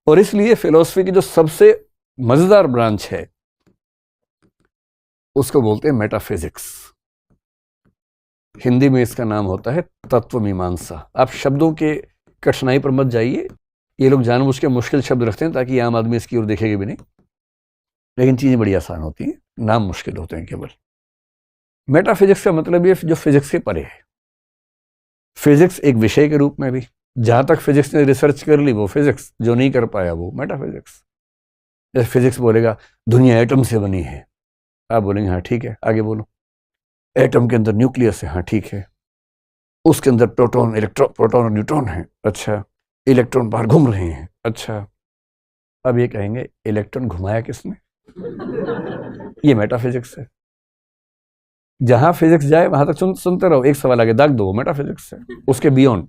और इसलिए फिलॉसफी की जो सबसे मजेदार ब्रांच है उसको बोलते हैं मेटाफिजिक्स। हिंदी में इसका नाम होता है तत्व मीमांसा। आप शब्दों के कठिनाई पर मत जाइए, ये लोग जानबूझ के मुश्किल शब्द रखते हैं ताकि आम आदमी इसकी ओर देखेगा भी नहीं, लेकिन चीजें बड़ी आसान होती हैं, नाम मुश्किल होते हैं केवल। मेटाफिजिक्स का मतलब ये जो फिजिक्स के परे है। फिजिक्स एक विषय के रूप में भी, जहां तक फिजिक्स ने रिसर्च कर ली वो फिजिक्स, जो नहीं कर पाया वो मेटाफिजिक्स। जैसे फिजिक्स बोलेगा दुनिया एटम से बनी है, आप बोलेंगे हाँ ठीक है, आगे बोलो। एटम के अंदर न्यूक्लियस है, हाँ ठीक है। उसके अंदर प्रोटॉन, इलेक्ट्रॉन, प्रोटॉन और न्यूट्रॉन है, अच्छा। इलेक्ट्रॉन बाहर घूम रहे हैं, अच्छा। अब ये कहेंगे इलेक्ट्रॉन घुमाया किसने? ये मेटाफिजिक्स है। जहां फिजिक्स जाए वहां तक सुनते रहो, एक सवाल आगे दाग दो, मेटाफिजिक्स है। उसके बियॉन्ड,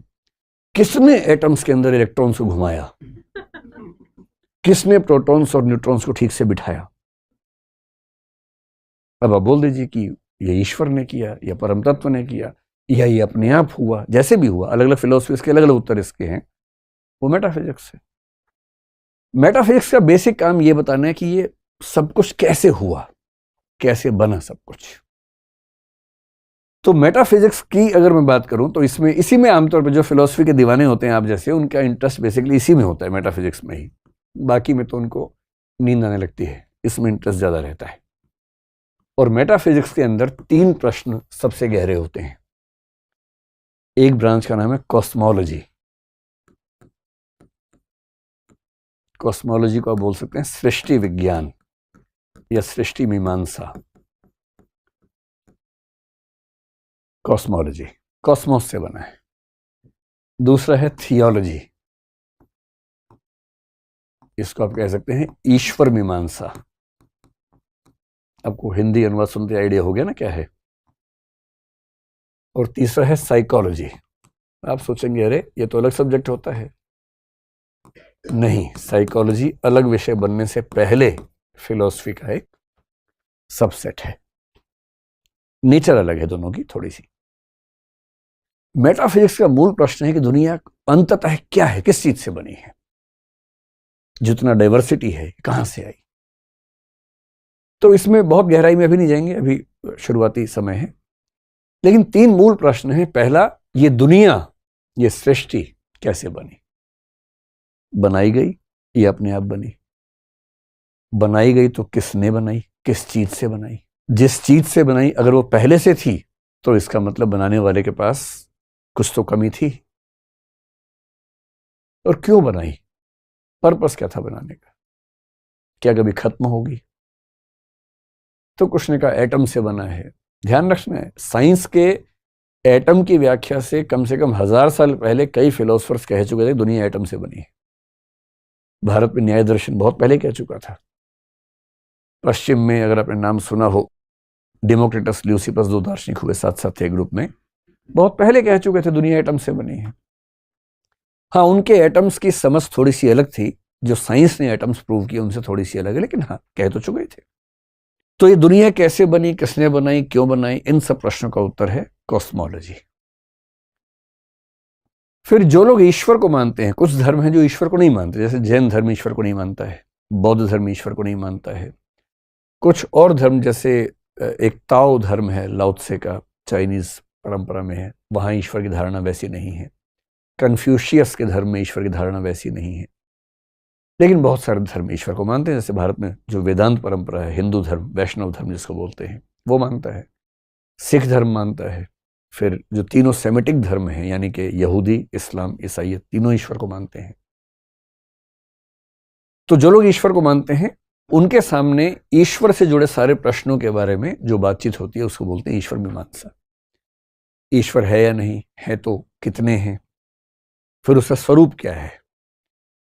किसने एटम्स के अंदर इलेक्ट्रॉन्स को घुमाया, किसने प्रोटॉन्स और न्यूट्रॉन्स को ठीक से बिठाया? अब आप बोल दीजिए कि ये ईश्वर ने किया, या परम तत्व ने किया, या ये अपने आप हुआ। जैसे भी हुआ, अलग अलग फिलोसफीज के अलग अलग उत्तर इसके हैं, वो मेटाफिजिक्स है। मेटाफिजिक्स का बेसिक काम ये बताना है कि ये सब कुछ कैसे हुआ, कैसे बना सब कुछ। तो मेटाफिजिक्स की अगर मैं बात करूं तो इसमें, इसी में आमतौर पर जो फिलोसफी के दीवाने होते हैं आप जैसे, उनका इंटरेस्ट बेसिकली इसी में होता है, मेटाफिजिक्स में ही। बाकी में तो उनको नींद आने लगती है, इसमें इंटरेस्ट ज्यादा रहता है। और मेटाफिजिक्स के अंदर 3 प्रश्न सबसे गहरे होते हैं। एक ब्रांच का नाम है कॉस्मोलॉजी। कॉस्मोलॉजी को आप बोल सकते हैं सृष्टि विज्ञान या सृष्टि मीमांसा। कॉस्मोलॉजी कॉस्मोस से बना है। दूसरा है थियोलॉजी, इसको आप कह सकते हैं ईश्वर मीमांसा। आपको हिंदी अनुवाद सुनते आइडिया हो गया ना क्या है। और तीसरा है साइकोलॉजी। आप सोचेंगे अरे ये तो अलग सब्जेक्ट होता है। नहीं, साइकोलॉजी अलग विषय बनने से पहले फिलॉसफी का एक सबसेट है। नेचर अलग है दोनों की थोड़ी सी। मेटाफिजिक्स का मूल प्रश्न है कि दुनिया अंततः क्या है, किस चीज से बनी है, जितना डाइवर्सिटी है कहां से आई। तो इसमें बहुत गहराई में अभी नहीं जाएंगे, अभी शुरुआती समय है। लेकिन 3 मूल प्रश्न हैं। पहला, ये दुनिया, ये सृष्टि कैसे बनी? बनाई गई या अपने आप बनी? बनाई गई तो किसने बनाई, किस चीज से बनाई? जिस चीज से बनाई अगर वो पहले से थी तो इसका मतलब बनाने वाले के पास कुछ तो कमी थी। और क्यों बनाई, पर्पस क्या था बनाने का? क्या कभी खत्म होगी? तो कुछ ने कहा एटम से बना है। ध्यान रखना है, साइंस के एटम की व्याख्या से कम 1000 साल पहले कई फिलोसफर्स कह चुके थे दुनिया एटम से बनी है। भारत में न्याय दर्शन बहुत पहले कह चुका था। पश्चिम में अगर आपने नाम सुना हो, डेमोक्रिटस, ल्यूसिपस, 2 दार्शनिक हुए साथ साथ एक ग्रुप में, बहुत पहले कह चुके थे दुनिया एटम से बनी है। हाँ, उनके एटम्स की समझ थोड़ी सी अलग थी, जो साइंस ने एटम्स प्रूव किए उनसे थोड़ी सी अलग है, लेकिन हाँ कह तो चुके थे। तो ये दुनिया कैसे बनी, किसने बनाई, क्यों बनाई, इन सब प्रश्नों का उत्तर है कॉस्मोलॉजी। फिर जो लोग ईश्वर को मानते हैं, कुछ धर्म हैं जो ईश्वर को नहीं मानते, जैसे जैन धर्म ईश्वर को नहीं मानता है, बौद्ध धर्म ईश्वर को नहीं मानता है। कुछ और धर्म जैसे एक ताओ धर्म है, लाओ त्से का, चाइनीज परंपरा में है, वहां ईश्वर की धारणा वैसी नहीं है। कन्फ्यूशियस के धर्म में ईश्वर की धारणा वैसी नहीं है। लेकिन बहुत सारे धर्म ईश्वर को मानते हैं, जैसे भारत में जो वेदांत परंपरा है, हिंदू धर्म, वैष्णव धर्म जिसको बोलते हैं, वो मानता है। सिख धर्म मानता है। फिर जो तीनों सेमेटिक धर्म हैं, यानी कि यहूदी, इस्लाम, ईसाईयत, तीनों ईश्वर को मानते हैं। तो जो लोग ईश्वर को मानते हैं उनके सामने ईश्वर से जुड़े सारे प्रश्नों के बारे में जो बातचीत होती है उसको बोलते हैं ईश्वर मीमांसा। ईश्वर है या नहीं है, तो कितने हैं, फिर उसका स्वरूप क्या है,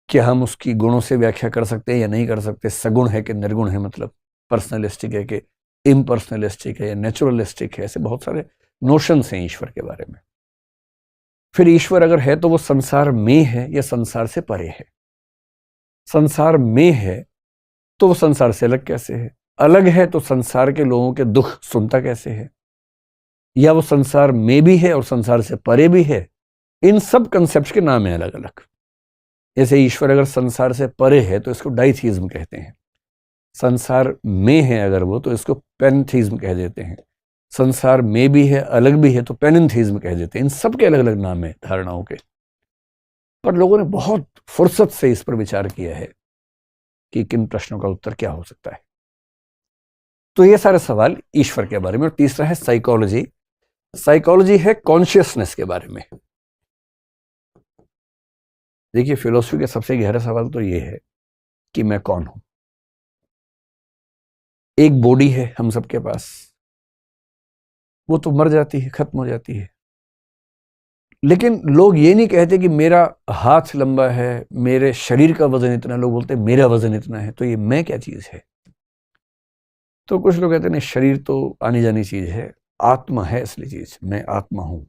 क्या हम उसकी गुणों से व्याख्या कर सकते हैं या नहीं कर सकते, सगुण है कि निर्गुण है, मतलब पर्सनलिस्टिक है कि इम्पर्सनलिस्टिक है या नेचुरलिस्टिक है। ऐसे बहुत सारे नोशंस हैं ईश्वर के बारे में। फिर ईश्वर अगर है तो वो संसार में है या संसार से परे है? संसार में है तो वो संसार से अलग कैसे है? अलग है तो संसार के लोगों के दुख सुनता कैसे है? या वो संसार में भी है और संसार से परे भी है? इन सब कंसेप्ट के नाम हैं अलग अलग। जैसे ईश्वर अगर संसार से परे है तो इसको डाइथीज्म कहते हैं, संसार में है अगर वो तो इसको पैनथीज्म कह देते हैं, संसार में भी है अलग भी है तो पैनिनथीज्म कह देते हैं। इन सब के अलग अलग नाम है धारणाओं के, पर लोगों ने बहुत फुर्सत से इस पर विचार किया है कि किन प्रश्नों का उत्तर क्या हो सकता है। तो ये सारे सवाल ईश्वर के बारे में। और तीसरा है साइकोलॉजी। साइकोलॉजी है कॉन्शियसनेस के बारे में। देखिए, फिलॉसफी का सबसे गहरा सवाल तो ये है कि मैं कौन हूं। एक बॉडी है हम सबके पास, वो तो मर जाती है, खत्म हो जाती है, लेकिन लोग ये नहीं कहते कि मेरा हाथ लंबा है, मेरे शरीर का वजन इतना, लोग बोलते हैं मेरा वजन इतना है। तो ये मैं क्या चीज है? तो कुछ लोग कहते हैं नहीं, शरीर तो आनी जानी चीज है, आत्मा है असली चीज, मैं आत्मा हूं।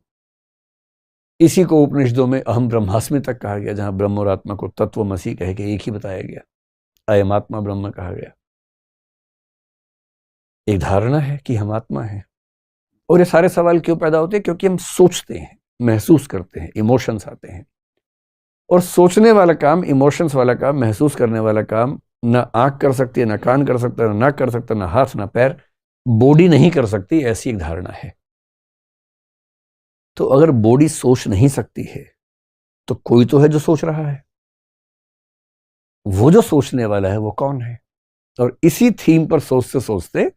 इसी को उपनिषदों में अहम ब्रह्मास्मि तक कहा गया, जहां ब्रह्म और आत्मा को तत्वमसि कह के एक ही बताया गया, अयम आत्मा ब्रह्म कहा गया। एक धारणा है कि हम आत्मा है। और ये सारे सवाल क्यों पैदा होते हैं? क्योंकि हम सोचते हैं, महसूस करते हैं, इमोशंस आते हैं। और सोचने वाला काम, इमोशंस वाला काम, महसूस करने वाला काम ना आंख कर सकती है, ना कान कर सकता है, ना नाक कर सकता, ना हाथ, ना पैर, बॉडी नहीं कर सकती, ऐसी एक धारणा है। तो अगर बॉडी सोच नहीं सकती है तो कोई तो है जो सोच रहा है। वो जो सोचने वाला है वो कौन है? और इसी थीम पर सोचते सोचते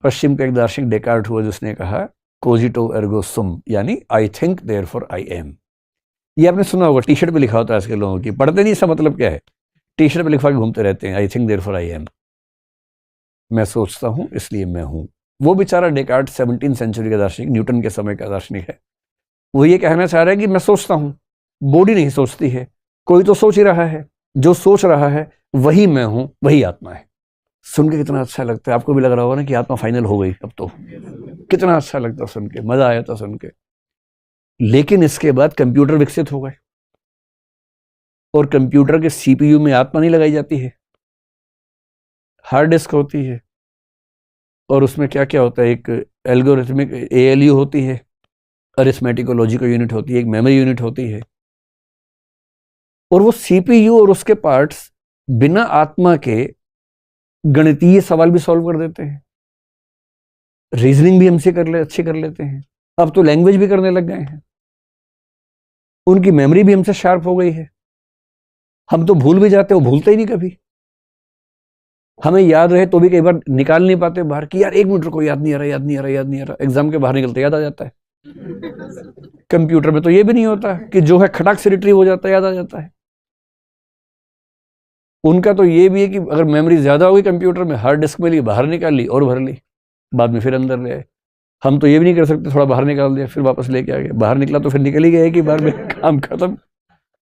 पश्चिम का एक दार्शनिक डेकार्ट हुआ, जिसने कहा कोजिटो एर्गो सुम, यानी I think therefore I am. ये आपने सुना होगा, टी शर्ट पे लिखा होता है आजकल लोगों की, पढ़ते नहीं, इसका मतलब क्या है? टी शर्ट पे लिखवा के घूमते रहते हैं, I think therefore I am. मैं सोचता हूं इसलिए मैं हूं। वो बेचारा डेकार्ट 17वीं सेंचुरी का दार्शनिक, न्यूटन के समय का दार्शनिक है। वो ये कहना चाह रहा है कि मैं सोचता हूं, बॉडी नहीं सोचती है, कोई तो सोच ही रहा है, जो सोच रहा है वही मैं हूं, वही आत्मा है। सुन के कितना अच्छा लगता है। आपको भी लग रहा होगा ना कि आत्मा फाइनल हो गई अब तो। कितना अच्छा लगता सुन के, मजा आया था सुन के। लेकिन इसके बाद कंप्यूटर विकसित हो गए, और कंप्यूटर के सीपीयू में आत्मा नहीं लगाई जाती है, हार्ड डिस्क होती है, और उसमें क्या क्या होता है, एक एल्गोरिथमिक एएलयू होती है, अरिथमेटिको लॉजिकल यूनिट होती है, एक मेमोरी यूनिट होती है। और वो सीपीयू और उसके पार्ट्स बिना आत्मा के गणितीय सवाल भी सॉल्व कर देते हैं, रीजनिंग भी हमसे अच्छे कर लेते हैं। अब तो लैंग्वेज भी करने लग गए हैं, उनकी मेमोरी भी हमसे शार्प हो गई है। हम तो भूल भी जाते, वो भूलते ही नहीं कभी। हमें याद रहे तो भी कई बार निकाल नहीं पाते बाहर कि यार 1 मिनट को याद नहीं आ रहा, याद नहीं आ रहा, याद नहीं आ रहा। एग्जाम के बाहर निकलते याद आ जाता है। कंप्यूटर में तो ये भी नहीं होता कि जो है खटाक से रिट्रीव हो जाता है, याद आ जाता है। उनका तो ये भी है कि अगर मेमोरी ज्यादा होगी कंप्यूटर में, हार्ड डिस्क में ली, बाहर निकाल ली और भर ली, बाद में फिर अंदर ले आए। हम तो ये भी नहीं कर सकते, थोड़ा बाहर निकाल दिया फिर वापस लेके आ गए, बाहर निकला तो फिर निकल ही गया कि बार में काम खत्म।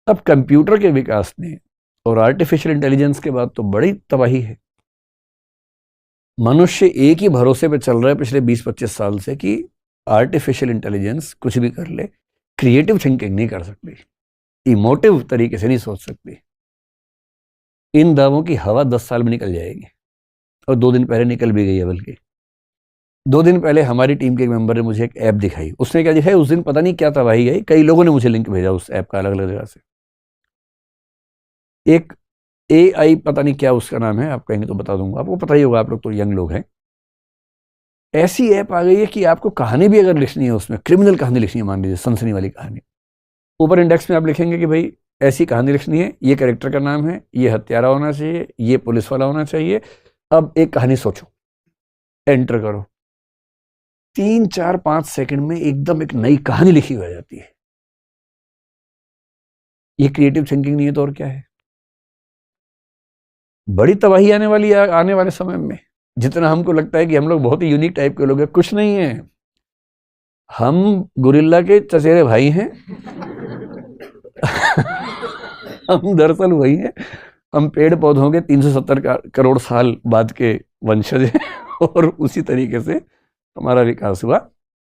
अब कंप्यूटर के विकास ने और आर्टिफिशियल इंटेलिजेंस के बाद तो बड़ी तबाही है। मनुष्य एक ही भरोसे पे चल रहा है पिछले 20-25 साल से कि आर्टिफिशियल इंटेलिजेंस कुछ भी कर ले, क्रिएटिव थिंकिंग नहीं कर सकती, इमोटिव तरीके से नहीं सोच सकती। इन दावों की हवा 10 साल में निकल जाएगी, और 2 दिन पहले निकल भी गई है। बल्कि 2 दिन पहले हमारी टीम के एक मेंबर ने मुझे एक ऐप दिखाई। उसने क्या दिखाई उस दिन, पता नहीं क्या तबाही गई, कई लोगों ने मुझे लिंक भेजा उस ऐप का अलग अलग जगह से। एक AI, पता नहीं क्या उसका नाम है, आप कहेंगे तो बता दूंगा, आपको पता ही होगा, आप लोग तो यंग लोग हैं। ऐसी ऐप आ गई है कि आपको कहानी भी अगर लिखनी है, उसमें क्रिमिनल कहानी लिखनी है, मान लीजिए सनसनी वाली कहानी, ऊपर इंडेक्स में आप लिखेंगे कि भाई ऐसी कहानी लिखनी है, ये कैरेक्टर का नाम है, ये हत्यारा होना चाहिए, ये पुलिस वाला होना चाहिए, अब एक कहानी सोचो, एंटर करो। 3, 4, 5 सेकंड में एकदम एक नई कहानी लिखी हो जाती है। ये क्रिएटिव थिंकिंग नहीं है तो और क्या है? बड़ी तबाही आने वाली है आने वाले समय में। जितना हमको लगता है कि हम लोग बहुत ही यूनिक टाइप के लोग हैं, कुछ नहीं है। हम गुरिल्ला के चचेरे भाई हैं। हम दरअसल वही हैं, हम पेड़ पौधों के 370 करोड़ साल बाद के वंशज हैं, और उसी तरीके से हमारा विकास हुआ।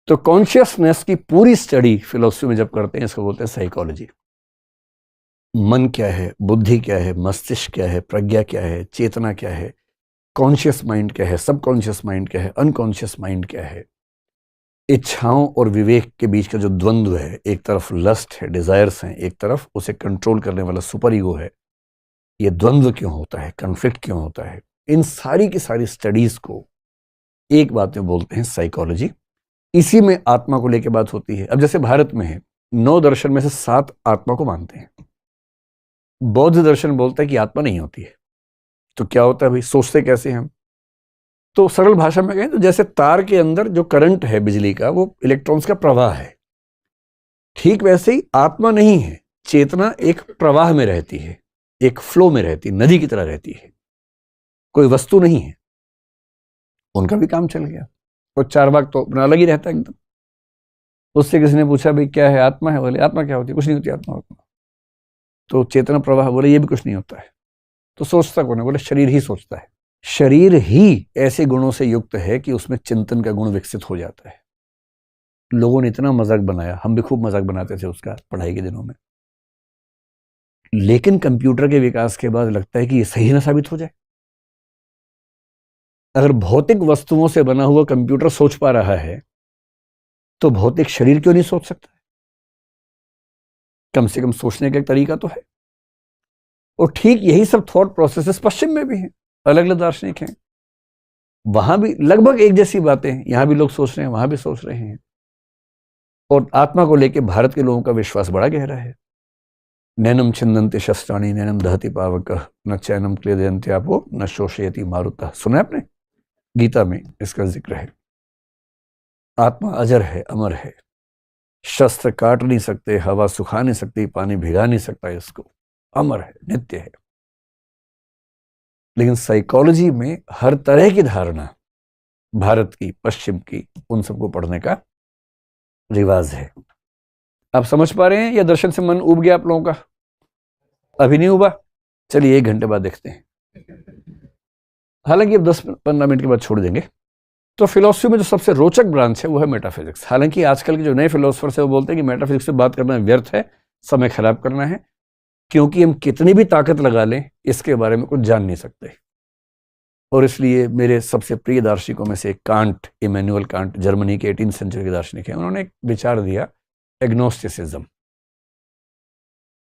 तो कॉन्शियसनेस की पूरी स्टडी फिलोसफी में जब करते हैं, इसको बोलते हैं साइकोलॉजी। मन क्या है, बुद्धि क्या है, मस्तिष्क क्या है, प्रज्ञा क्या है, चेतना क्या है, कॉन्शियस माइंड क्या है, सबकॉन्शियस माइंड क्या है, अनकॉन्शियस माइंड क्या है, इच्छाओं और विवेक के बीच का जो द्वंद्व है, एक तरफ लस्ट है, डिजायर्स हैं, एक तरफ उसे कंट्रोल करने वाला सुपर ईगो है, ये द्वंद्व क्यों होता है, कन्फ्लिक्ट क्यों होता है, इन सारी की सारी स्टडीज को एक बात में बोलते हैं साइकोलॉजी। इसी में आत्मा को लेकर बात होती है। अब जैसे भारत में है, 9 दर्शन में से 7 आत्मा को मानते हैं। बौद्ध दर्शन बोलता है कि आत्मा नहीं होती है। तो क्या होता है भाई, सोचते कैसे हैं हम? तो सरल भाषा में कहें तो जैसे तार के अंदर जो करंट है बिजली का, वो इलेक्ट्रॉन्स का प्रवाह है, ठीक वैसे ही आत्मा नहीं है। चेतना एक प्रवाह में रहती है, एक फ्लो में रहती है, नदी की तरह रहती है, कोई वस्तु नहीं है। उनका भी काम चल गया। और चारवाक तो अपना अलग ही रहता है एकदम। उससे किसी ने पूछा भाई क्या है, आत्मा है? बोले आत्मा क्या होती है? कुछ नहीं होती आत्मा। तो चेतना प्रवाह, बोले ये भी कुछ नहीं होता है। तो सोचता कौन है? बोले शरीर ही सोचता है। शरीर ही ऐसे गुणों से युक्त है कि उसमें चिंतन का गुण विकसित हो जाता है। लोगों ने इतना मजाक बनाया, हम भी खूब मजाक बनाते थे उसका पढ़ाई के दिनों में, लेकिन कंप्यूटर के विकास के बाद लगता है कि ये सही ना साबित हो जाए। अगर भौतिक वस्तुओं से बना हुआ कंप्यूटर सोच पा रहा है, तो भौतिक शरीर क्यों नहीं सोच सकता? कम से कम सोचने का एक तरीका तो है। और ठीक यही सब थॉट प्रोसेसेस पश्चिम में भी हैं, अलग अलग दार्शनिक हैं, वहां भी लगभग एक जैसी बातें, यहां भी लोग सोच रहे हैं, वहां भी सोच रहे हैं। और आत्मा को लेकर भारत के लोगों का विश्वास बड़ा गहरा है। नैनम छिन्दन्ति शस्त्राणि नैनम दहति पावकः न चैनम क्लेदयन्त्यापो न शोषयति मारुतः। सुना है आपने? गीता में इसका जिक्र है। आत्मा अजर है, अमर है। शस्त्र काट नहीं सकते, हवा सुखा नहीं सकती, पानी भिगा नहीं सकता इसको, अमर है, नित्य है। लेकिन साइकोलॉजी में हर तरह की धारणा, भारत की, पश्चिम की, उन सबको पढ़ने का रिवाज है। आप समझ पा रहे हैं या दर्शन से मन उब गया आप लोगों का? अभी नहीं उबा? चलिए 1 घंटे बाद देखते हैं। हालांकि अब 10-15 मिनट के बाद छोड़ देंगे। तो फिलोसफी में जो सबसे रोचक ब्रांच है वो है मेटाफिजिक्स। हालांकि आजकल के जो नए फिलोसफर्स है वो बोलते हैं कि मेटाफिजिक्स से बात करना व्यर्थ है, समय खराब करना है, क्योंकि हम कितनी भी ताकत लगा लें इसके बारे में कुछ जान नहीं सकते। और इसलिए मेरे सबसे प्रिय दार्शनिकों में से एक कांट, इमैनुअल कांट, जर्मनी के 18वीं सेंचुरी के दार्शनिक हैं, उन्होंने एक विचार दिया एग्नोस्टिसिज्म,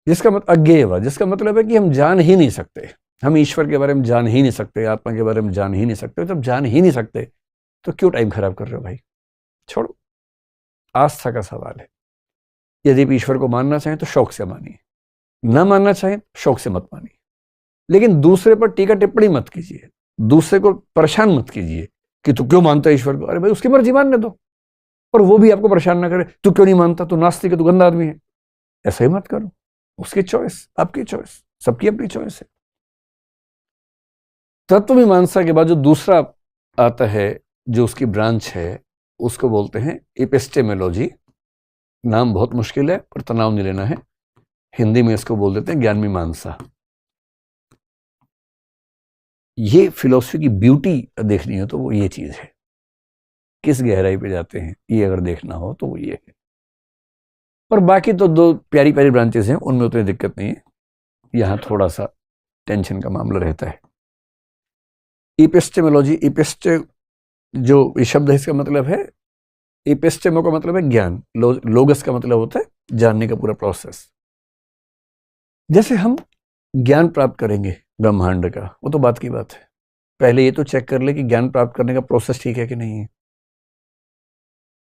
जिसका मतलब अज्ञेयवाद, जिसका मतलब है कि हम जान ही नहीं सकते, हम ईश्वर के बारे में जान ही नहीं सकते, आत्मा के बारे में जान ही नहीं सकते। जब जान ही नहीं सकते तो क्यों टाइम खराब कर रहे हो भाई? छोड़ो। आस्था का सवाल है। यदि आप ईश्वर को मानना चाहें तो शौक से मानिए, न मानना चाहें शौक से मत मानिए, लेकिन दूसरे पर टीका टिप्पणी मत कीजिए, दूसरे को परेशान मत कीजिए कि तू क्यों मानता है ईश्वर को। अरे भाई उसकी मर्जी मानने दो, और वो भी आपको परेशान ना करे, तू क्यों नहीं मानता, तू नास्तिक है, तू गंदा आदमी है। ऐसा ही मत करो। उसकी चॉइस, आपकी चॉइस, सबकी अपनी चॉइस है। तत्व मीमांसा के बाद जो दूसरा आता है, जो उसकी ब्रांच है, उसको बोलते हैं एपिस्टेमोलॉजी। नाम बहुत मुश्किल है पर तनाव नहीं लेना है। हिंदी में इसको बोल देते हैं ज्ञान मीमांसा। ये फिलॉसफी की ब्यूटी देखनी हो तो वो ये चीज है, किस गहराई पे जाते हैं, ये अगर देखना हो तो वो ये है। और बाकी तो 2 प्यारी प्यारी ब्रांचेस हैं, उनमें उतनी दिक्कत नहीं है, यहां थोड़ा सा टेंशन का मामला रहता है। एपिस्टेमोलॉजी, एपिस्टे जो शब्द है इसका मतलब है, एपिस्टेमो का मतलब है ज्ञान, लोगस का मतलब होता है जानने का पूरा प्रोसेस। जैसे हम ज्ञान प्राप्त करेंगे ब्रह्मांड का, वो तो बात की बात है, पहले ये तो चेक कर ले कि ज्ञान प्राप्त करने का प्रोसेस ठीक है कि नहीं है।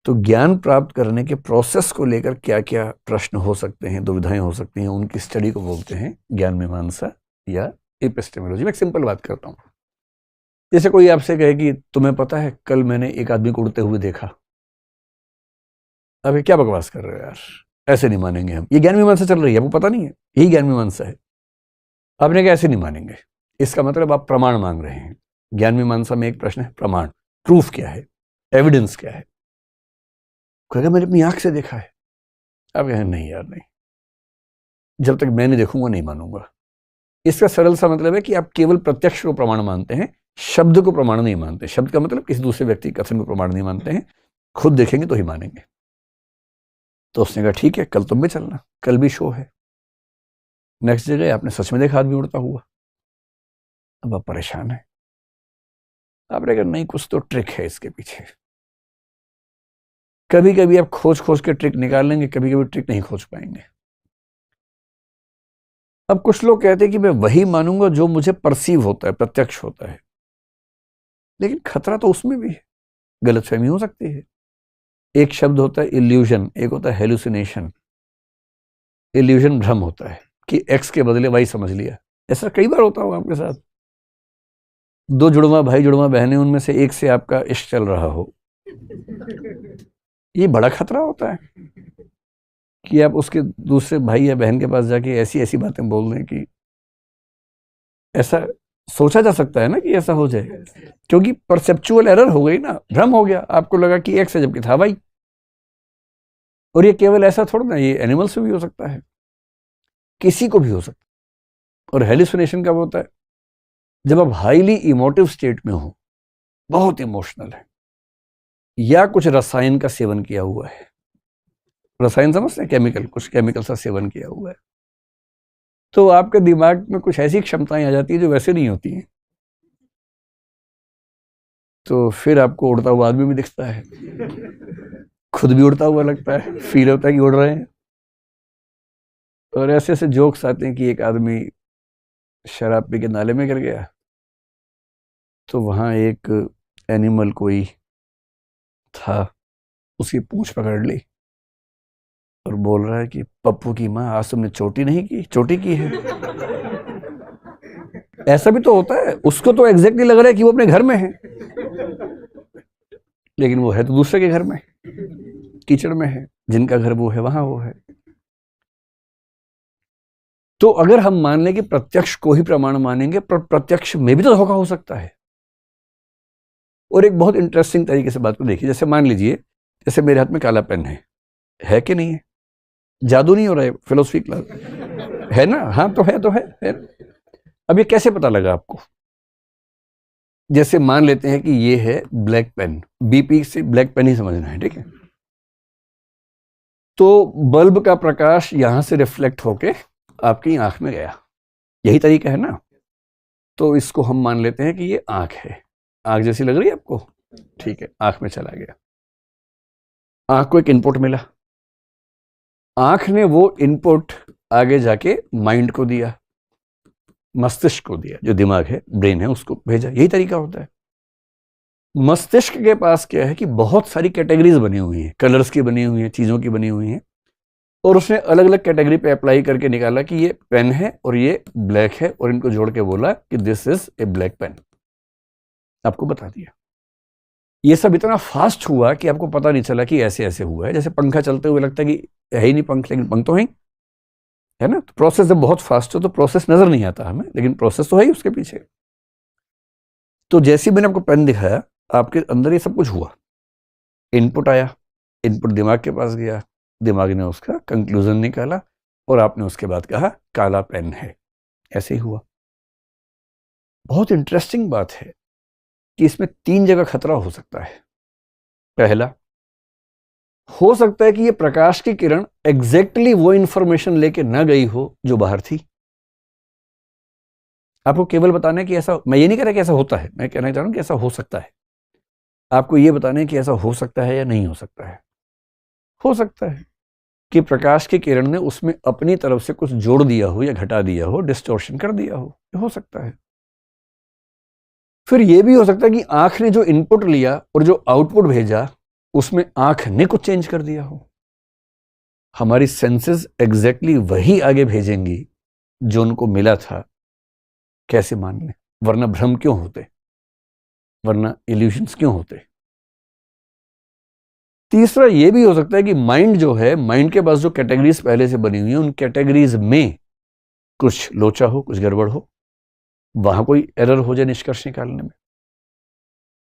तो ज्ञान प्राप्त करने के प्रोसेस को लेकर क्या क्या प्रश्न हो सकते हैं, दुविधाएं हो सकती हैं, उनकी स्टडी को बोलते हैं ज्ञान मीमांसा या एपिस्टेमोलॉजी। मैं एक सिंपल बात करता हूं। जैसे कोई आपसे कहे कि तुम्हें पता है कल मैंने एक आदमी को उड़ते हुए देखा। अबे क्या बकवास कर रहे हो यार, ऐसे नहीं मानेंगे हम, ये ज्ञान मीमांसा चल रही है, आपको पता नहीं है, यही ज्ञान मीमांसा है। आपने कहा ऐसे नहीं मानेंगे, इसका मतलब आप प्रमाण मांग रहे हैं। ज्ञान मीमांसा में एक प्रश्न है प्रमाण, प्रूफ क्या है, एविडेंस क्या है। कहेगा मैंने अपनी आंख से देखा है। आप कहें नहीं यार नहीं, जब तक मैं नहीं देखूंगा नहीं मानूंगा। इसका सरल सा मतलब है कि आप केवल प्रत्यक्ष को प्रमाण मानते हैं, शब्द को प्रमाण नहीं मानते। शब्द का मतलब किसी दूसरे व्यक्ति के कथन को प्रमाण नहीं मानते हैं, खुद देखेंगे तो ही मानेंगे। तो उसने कहा ठीक है कल तुम भी चलना, कल भी शो है। नेक्स्ट जगह आपने सच में देखा आदमी उड़ता हुआ। अब आप परेशान है, आपने कहा नहीं कुछ तो ट्रिक है इसके पीछे। कभी कभी आप खोज खोज के ट्रिक निकाल लेंगे, कभी कभी ट्रिक नहीं खोज पाएंगे। अब कुछ लोग कहते हैं कि मैं वही मानूंगा जो मुझे परसीव होता है, प्रत्यक्ष होता है, लेकिन खतरा तो उसमें भी है, गलतफहमी हो सकती है। एक शब्द होता है इल्यूजन, एक होता है हेलुसिनेशन। इल्यूजन भ्रम होता है कि एक्स के बदले वाई समझ लिया। ऐसा कई बार होता होगा आपके साथ। दो जुड़वा भाई जुड़वा बहनें, उनमें से एक से आपका इश्क चल रहा हो, ये बड़ा खतरा होता है कि आप उसके दूसरे भाई या बहन के पास जाके ऐसी ऐसी बातें बोल दें कि ऐसा सोचा जा सकता है ना कि ऐसा हो जाए, क्योंकि परसेप्चुअल एरर हो गई ना, भ्रम हो गया। आपको लगा कि एक्स है जबकि था भाई। और ये केवल ऐसा थोड़ा ना, ये एनिमल्स में भी हो सकता है, किसी को भी हो सकता है। और हेलुसिनेशन कब होता है? जब आप हाईली इमोटिव स्टेट में हो, बहुत इमोशनल है, या कुछ रसायन का सेवन किया हुआ है। रसायन समझते हैं, केमिकल, कुछ केमिकल का सेवन किया हुआ है, तो आपके दिमाग में कुछ ऐसी क्षमताएं आ जाती है जो वैसे नहीं होती हैं। तो फिर आपको उड़ता हुआ आदमी भी दिखता है, खुद भी उड़ता हुआ लगता है, फील होता है कि उड़ रहे हैं। और ऐसे ऐसे जोक्स आते हैं कि एक आदमी शराब पी के नाले में गिर गया, तो वहां एक एनिमल कोई था, उसकी पूंछ पकड़ ली और बोल रहा है कि पप्पू की माँ, आज तुमने चोटी नहीं की, चोटी की है। ऐसा भी तो होता है, उसको तो एग्जैक्टली लग रहा है कि वो अपने घर में है, लेकिन वो है तो दूसरे के घर में, कीचड़ में है। जिनका घर वो है वहां वो है। तो अगर हम मान लें कि प्रत्यक्ष को ही प्रमाण मानेंगे, प्रत्यक्ष में भी तो धोखा हो सकता है। और एक बहुत इंटरेस्टिंग तरीके से बात को देखिए, जैसे मान लीजिए, जैसे मेरे हाथ में काला पेन है कि नहीं है? जादू नहीं हो रहा है, फिलोसफी क्लास है ना? हाँ तो है, तो है। अब ये कैसे पता लगा आपको? जैसे मान लेते हैं कि ये है ब्लैक पेन, बीपी से ब्लैक पेन ही समझना है, ठीक है? तो बल्ब का प्रकाश यहां से रिफ्लेक्ट होके आपकी आंख में गया, यही तरीका है ना? तो इसको हम मान लेते हैं कि ये आंख है। आंख जैसी लग रही है आपको? ठीक है, आंख में चला गया। आंख को एक इनपुट मिला, आंख ने वो इनपुट आगे जाके माइंड को दिया, मस्तिष्क को दिया, जो दिमाग है, ब्रेन है, उसको भेजा। यही तरीका होता है। मस्तिष्क के पास क्या है कि बहुत सारी कैटेगरीज बनी हुई हैं, कलर्स की बनी हुई हैं, चीजों की बनी हुई हैं, और उसने अलग अलग कैटेगरी पे अप्लाई करके निकाला कि ये पेन है और ये ब्लैक है, और इनको जोड़ के बोला कि this is a black pen. आपको बता दिया। ये सब इतना फास्ट हुआ कि आपको पता नहीं चला कि ऐसे ऐसे हुआ है। जैसे पंखा चलते हुए लगता है कि है ही नहीं पंख, लेकिन पंख तो है ना? तो प्रोसेस जब बहुत फास्ट हो तो प्रोसेस नजर नहीं आता हमें, लेकिन प्रोसेस तो है ही उसके पीछे। तो जैसे ही मैंने आपको पेन दिखाया, आपके अंदर ये सब कुछ हुआ, इनपुट आया, इनपुट दिमाग के पास गया, दिमाग ने उसका कंक्लूजन निकाला, और आपने उसके बाद कहा काला पेन है। ऐसे ही हुआ। बहुत इंटरेस्टिंग बात है कि इसमें 3 जगह खतरा हो सकता है। पहला, हो सकता है कि ये प्रकाश की किरण एग्जैक्टली वो इंफॉर्मेशन लेके ना गई हो जो बाहर थी। आपको केवल बताना है कि ऐसा, मैं ये नहीं कह रहा कि ऐसा होता है, मैं कहना चाह रहा हूं कि ऐसा हो सकता है। आपको ये बताना है कि ऐसा हो सकता है या नहीं हो सकता है। हो सकता है कि प्रकाश की किरण ने उसमें अपनी तरफ से कुछ जोड़ दिया हो या घटा दिया हो, डिस्टॉर्शन कर दिया हो सकता है। फिर यह भी हो सकता है कि आंख ने जो इनपुट लिया और जो आउटपुट भेजा, उसमें आंख ने कुछ चेंज कर दिया हो। हमारी सेंसेस एग्जैक्टली वही आगे भेजेंगी जो उनको मिला था। कैसे मान लें? वरना भ्रम क्यों होते, वरना इल्यूशंस क्यों होते? तीसरा यह भी हो सकता है कि माइंड जो है, माइंड के पास जो कैटेगरीज पहले से बनी हुई है, उन कैटेगरीज में कुछ लोचा हो, कुछ गड़बड़ हो, वहां कोई एरर हो जाए निष्कर्ष निकालने में।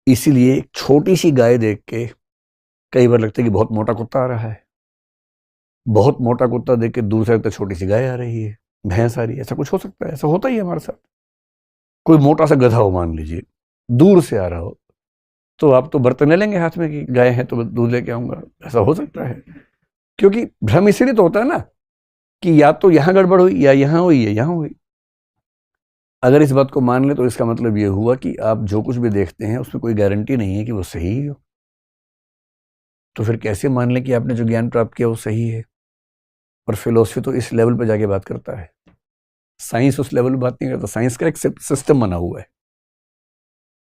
इसीलिए एक छोटी सी गाय देख के कई बार लगता है कि बहुत मोटा कुत्ता आ रहा है, बहुत मोटा कुत्ता देख के दूर से लगता है छोटी सी गाय आ रही है, भैंस आ रही है। ऐसा कुछ हो सकता है, ऐसा होता ही है हमारे साथ। कोई मोटा सा गधा हो, मान लीजिए, दूर से आ रहा हो, तो आप तो बर्तन ले लेंगे हाथ में कि गाय है तो दूध लेके आऊंगा। ऐसा हो सकता है, क्योंकि भ्रम इसीलिए तो होता है ना कि या तो यहां गड़बड़ हुई, या यहां हुई, या यहां हुई। अगर इस बात को मान ले तो इसका मतलब यह हुआ कि आप जो कुछ भी देखते हैं उसमें कोई गारंटी नहीं है कि वो सही हो। तो फिर कैसे मान लें कि आपने जो ज्ञान प्राप्त किया वो सही है? और फिलोसफी तो इस लेवल पर जाके बात करता है, साइंस उस लेवल पर बात नहीं करता। साइंस का एक सिस्टम बना हुआ है,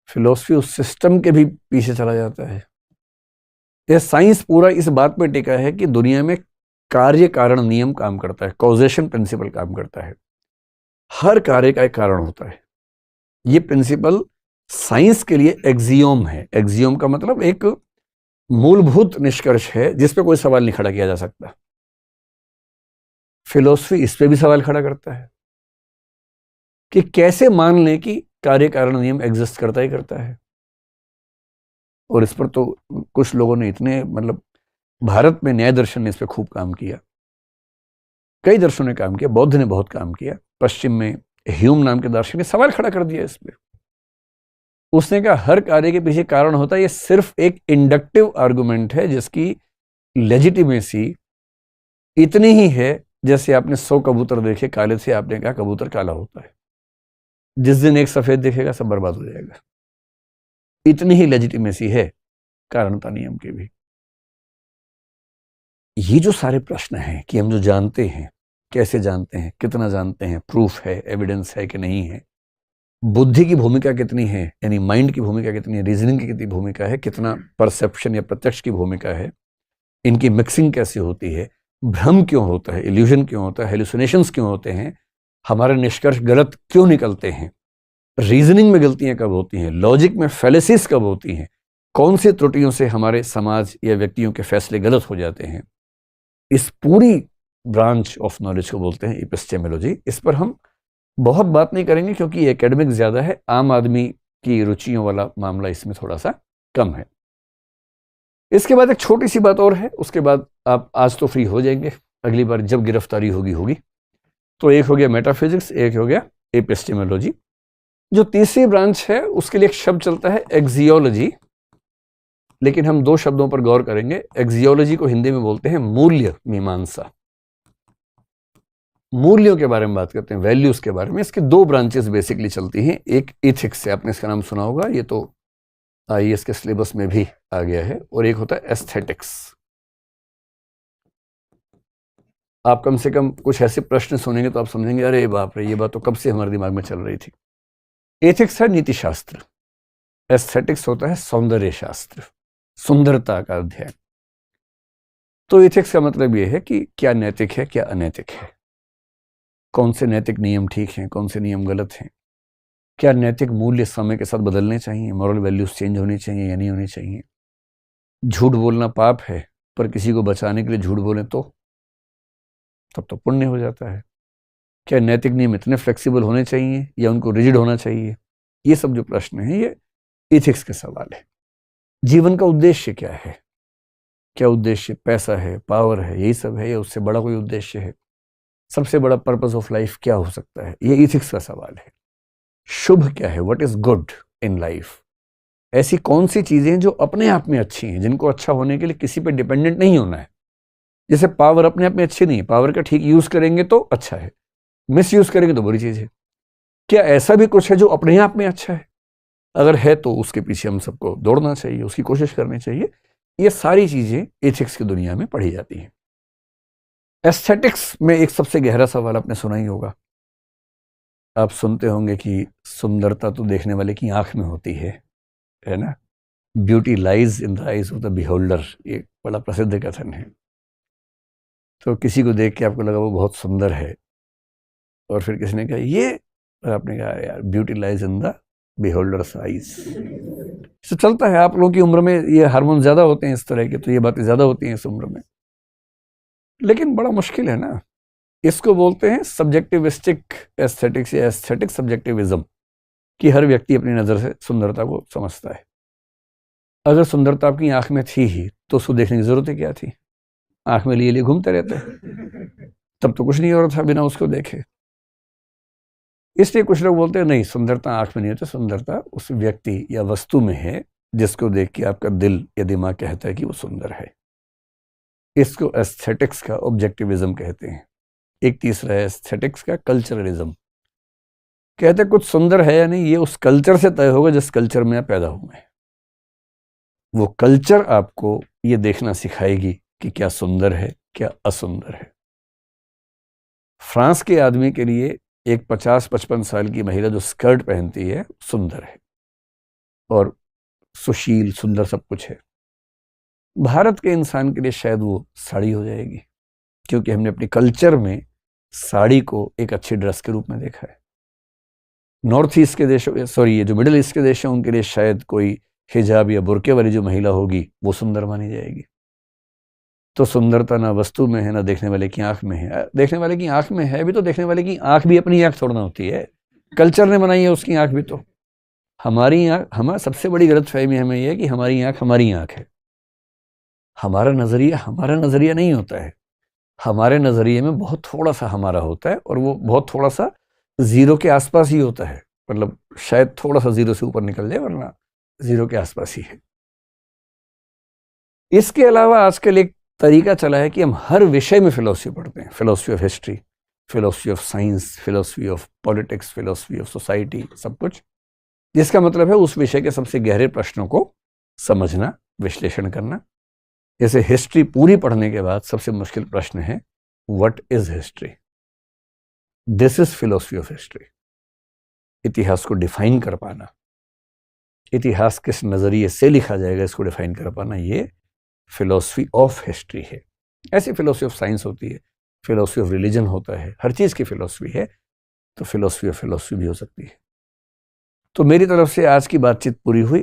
फिलोसफी उस सिस्टम के भी पीछे चला जाता है। यह साइंस पूरा इस बात पर टिका है कि दुनिया में कार्य कारण नियम काम करता है, कॉजेशन प्रिंसिपल काम करता है। हर कार्य का एक कारण होता है। ये प्रिंसिपल साइंस के लिए एक्सियोम है। एक्सियोम का मतलब एक मूलभूत निष्कर्ष है जिस पे कोई सवाल नहीं खड़ा किया जा सकता। फिलोसफी इस पे भी सवाल खड़ा करता है कि कैसे मान लें कि कार्य कारण नियम एग्जिस्ट करता ही करता है। और इस पर तो कुछ लोगों ने इतने, मतलब भारत में न्याय दर्शन ने इस पर खूब काम किया, कई दर्शनों ने काम किया, बौद्ध ने बहुत काम किया, पश्चिम में ह्यूम नाम के दार्शनिक ने सवाल खड़ा कर दिया इस पे। उसने कहा हर कार्य के पीछे कारण होता है, ये सिर्फ एक इंडक्टिव आर्गुमेंट है जिसकी लेजिटिमेसी इतनी ही है जैसे आपने 100 कबूतर देखे काले से, आपने कहा कबूतर काला होता है। जिस दिन एक सफेद दिखेगा सब बर्बाद हो जाएगा। इतनी ही लेजिटिमेसी है कारणता नियम की भी। ये जो सारे प्रश्न हैं कि हम जो जानते हैं, कैसे जानते हैं, कितना जानते हैं, प्रूफ है, एविडेंस है कि नहीं है, बुद्धि की भूमिका कितनी है, यानी माइंड की भूमिका कितनी है, रीजनिंग की कितनी भूमिका है, कितना परसेप्शन या प्रत्यक्ष की भूमिका है, इनकी मिक्सिंग कैसे होती है, भ्रम क्यों होता है, इल्यूजन क्यों होता है, हेलुसिनेशंस क्यों होते हैं, हमारे निष्कर्ष गलत क्यों निकलते हैं, रीजनिंग में गलतियां कब होती हैं, लॉजिक में फेलिसिस कब होती हैं, कौन सी त्रुटियों से हमारे समाज या व्यक्तियों के फैसले गलत हो जाते हैं, इस पूरी ब्रांच ऑफ नॉलेज को बोलते हैं एपिस्टेमोलॉजी। इस पर हम बहुत बात नहीं करेंगे क्योंकि एकेडमिक ज्यादा है, आम आदमी की रुचियों वाला मामला इसमें थोड़ा सा कम है। इसके बाद एक छोटी सी बात और है, उसके बाद आप आज तो फ्री हो जाएंगे, अगली बार जब गिरफ्तारी होगी। तो एक हो गया मेटाफिजिक्स, एक हो गया एपिस्टेमोलॉजी। जो तीसरी ब्रांच है उसके लिए एक शब्द चलता है एक्सियोलॉजी, लेकिन हम दो शब्दों पर गौर करेंगे। एक्सियोलॉजी को हिंदी में बोलते हैं मूल्य मीमांसा। मूल्यों के बारे में बात करते हैं, वैल्यूज के बारे में। इसके दो ब्रांचेस बेसिकली चलती हैं। एक इथिक्स है, आपने इसका नाम सुना होगा, ये तो आईएएस के सिलेबस में भी आ गया है। और एक होता है एस्थेटिक्स। आप कम से कम कुछ ऐसे प्रश्न सुनेंगे तो आप समझेंगे अरे बाप रे, ये बात तो कब से हमारे दिमाग में चल रही थी। एथिक्स है नीति शास्त्र, एस्थेटिक्स होता है सौंदर्य शास्त्र, सुंदरता का अध्ययन। तो एथिक्स का मतलब यह है कि क्या नैतिक है, क्या अनैतिक है, कौन से नैतिक नियम ठीक हैं, कौन से नियम गलत हैं, क्या नैतिक मूल्य समय के साथ बदलने चाहिए, मॉरल वैल्यूज चेंज होनी चाहिए या नहीं होनी चाहिए। झूठ बोलना पाप है, पर किसी को बचाने के लिए झूठ बोलें तो तब तो पुण्य हो जाता है। क्या नैतिक नियम इतने फ्लेक्सिबल होने चाहिए या उनको रिजिड होना चाहिए। ये सब जो प्रश्न हैं ये इथिक्स के सवाल है। जीवन का उद्देश्य क्या है, क्या उद्देश्य पैसा है, पावर है, यही सब है, या उससे बड़ा कोई उद्देश्य है। सबसे बड़ा पर्पस ऑफ लाइफ क्या हो सकता है, ये इथिक्स का सवाल है। शुभ क्या है, what is good in life. ऐसी कौन सी चीजें जो अपने आप में अच्छी हैं, जिनको अच्छा होने के लिए किसी पे डिपेंडेंट नहीं होना है। जैसे पावर अपने आप में अच्छी नहीं है, पावर का ठीक यूज करेंगे तो अच्छा है, मिस यूज करेंगे तो बुरी चीज है। क्या ऐसा भी कुछ है जो अपने आप में अच्छा है? अगर है तो उसके पीछे हम सबको दौड़ना चाहिए, उसकी कोशिश करनी चाहिए। ये सारी चीजें एथिक्स की दुनिया में पढ़ी जाती हैं। एस्थेटिक्स में एक सबसे गहरा सवाल आपने सुना ही होगा। आप सुनते होंगे कि सुंदरता तो देखने वाले की आंख में होती है ना। Beauty lies in the eyes of the beholder, ये बड़ा प्रसिद्ध कथन है। तो किसी को देख के आपको लगा वो बहुत सुंदर है, और फिर किसी ने कहा ये, और आपने कहा यार beauty lies in the beholder's eyes. तो चलता है, आप लोगों की उम्र में ये हार्मोन ज्यादा होते हैं इस तरह के, तो ये बातें ज्यादा होती हैं इस उम्र में। लेकिन बड़ा मुश्किल है ना। इसको बोलते हैं सब्जेक्टिविस्टिक एस्थेटिक्स या एस्थेटिक सब्जेक्टिविज्म, कि हर व्यक्ति अपनी नजर से सुंदरता को समझता है। अगर सुंदरता आपकी आंख में थी ही तो उसको देखने की जरूरत ही क्या थी। आंख में लिए घूमते रहते, तब तो कुछ नहीं हो रहा था बिना उसको देखे। इसलिए कुछ लोग बोलते हैं नहीं, सुंदरता आंख में नहीं होती, सुंदरता उस व्यक्ति या वस्तु में है जिसको देख के आपका दिल या दिमाग कहता है कि वो सुंदर है। इसको एस्थेटिक्स का ऑब्जेक्टिविज्म कहते हैं। एक तीसरा है एस्थेटिक्स का कल्चरलिज्म। कहते हैं कुछ सुंदर है या नहीं ये उस कल्चर से तय होगा जिस कल्चर में आप पैदा हुए हैं। वो कल्चर आपको ये देखना सिखाएगी कि क्या सुंदर है, क्या असुंदर है। फ्रांस के आदमी के लिए एक 50-55 साल की महिला जो स्कर्ट पहनती है सुंदर है और सुशील, सुंदर सब कुछ है। भारत के इंसान के लिए शायद वो साड़ी हो जाएगी, क्योंकि हमने अपने कल्चर में साड़ी को एक अच्छी ड्रेस के रूप में देखा है। नॉर्थ ईस्ट के देशों, ये जो मिडिल ईस्ट के देश हैं, उनके लिए शायद कोई हिजाब या बुर्के वाली जो महिला होगी वो सुंदर मानी जाएगी। तो सुंदरता ना वस्तु में है, ना देखने वाले की आंख में है। देखने वाले की आंख में है भी, तो देखने वाले की आंख भी अपनी आंख छोड़ना होती है, कल्चर ने बनाई है उसकी आंख भी। तो हमारी आंख, हमारा सबसे बड़ी गलतफहमी हमें यह है कि हमारी आंख है। हमारा नजरिया नहीं होता है। हमारे नजरिए में बहुत थोड़ा सा हमारा होता है, और वो बहुत थोड़ा सा जीरो के आसपास ही होता है। मतलब शायद थोड़ा सा जीरो से ऊपर निकल जाए, वरना जीरो के आसपास ही है। इसके अलावा आजकल एक तरीका चला है कि हम हर विषय में फिलॉसफी पढ़ते हैं। Philosophy of history, philosophy of science, philosophy of politics, philosophy of society, सब कुछ। जिसका मतलब है उस विषय के सबसे गहरे प्रश्नों को समझना, विश्लेषण करना। जैसे हिस्ट्री पूरी पढ़ने के बाद सबसे मुश्किल प्रश्न है, what is history? This is philosophy of history. इतिहास को डिफाइन कर पाना, इतिहास किस नजरिए से लिखा जाएगा इसको डिफाइन कर पाना, ये फिलॉसफी ऑफ हिस्ट्री है। ऐसी फिलॉसफी ऑफ साइंस होती है, फिलॉसफी ऑफ रिलीजन होता है, हर चीज की फिलॉसफी है, तो फिलॉसफी ऑफ फिलॉसफी भी हो सकती है। तो मेरी तरफ से आज की बातचीत पूरी हुई।